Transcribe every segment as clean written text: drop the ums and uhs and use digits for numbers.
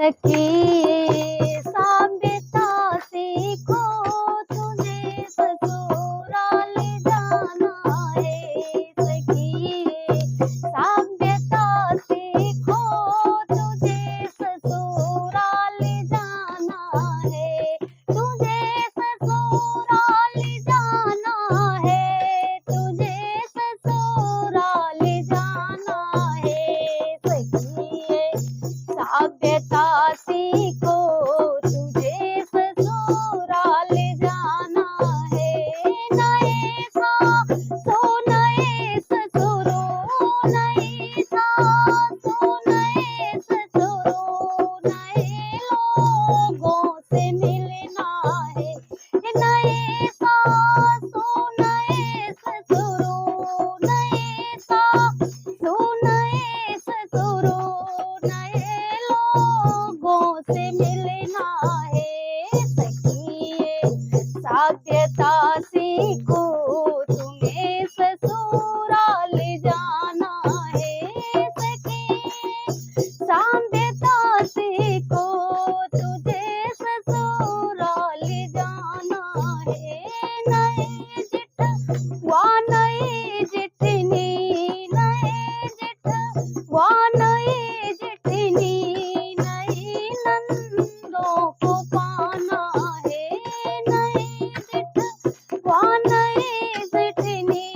सखी साबिता सीखो तुझे ससुराल जाना है। सखी साबिता सीखो तुझे ससुराल जाना है। तुझे ससुराल जाना है। तुझे ससुराल जाना है। सखी साबिता सीखो तुझे ससुराल जाना है। नए सासु नए ससुरो नए सासु नए ससुरो नए लोगों से मिलना है। नए सासु नए ससुरो नए सासु नए ससुरो नए लोगों से मिलना है। सखी साबिता सीखो तुम्हें ससुराल जाना है। सखी साबिता सीखो तुझे ससुराल जाना है। नए जेठवा नए जेठनी नए जेठवा नए जेठनी नई नंदों को पाना है। नए जेठवा नए जेठनी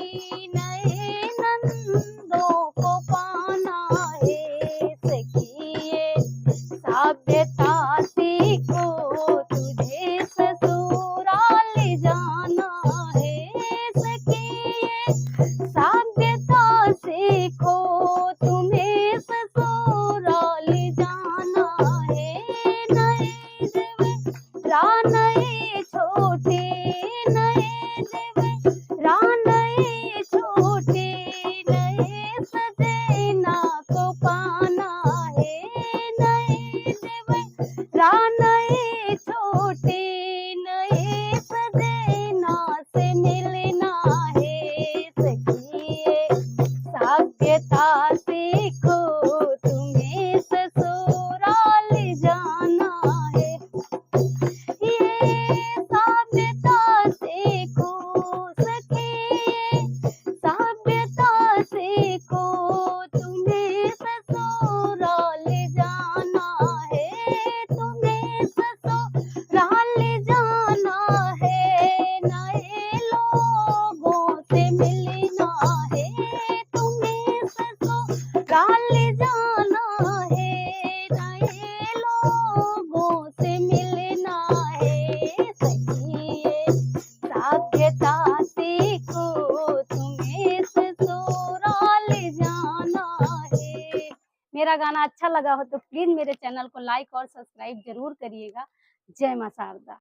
नए नंदों को पाना है। सखी साबिता सीखो तुझे ससुराल जाना है। सखी साबिता सीखो तुम्हें ससुराल जाना है। नए जेवरा नए छोटे नए जेवरा नए छोटे नए सजना को पाना है। नए जेवरा नए छोटे नए सजना से मिलना है। सखी साबिता सीखो तुम्हें ससुराल जाना है। ये साबिता सीखो सखी साबिता सीखो तुम्हें ससुराल जाना है। तुम्हें ससुराल जाना है। नए लोगों से मिलना है। तुम्हें ससुराल जाना है। नए लोगों से मिलना है। सखी साबिता सीखो तुम्हें ससुराल जाना है। मेरा गाना अच्छा लगा हो तो प्लीज मेरे चैनल को लाइक और सब्सक्राइब जरूर करिएगा। जय मां शारदा।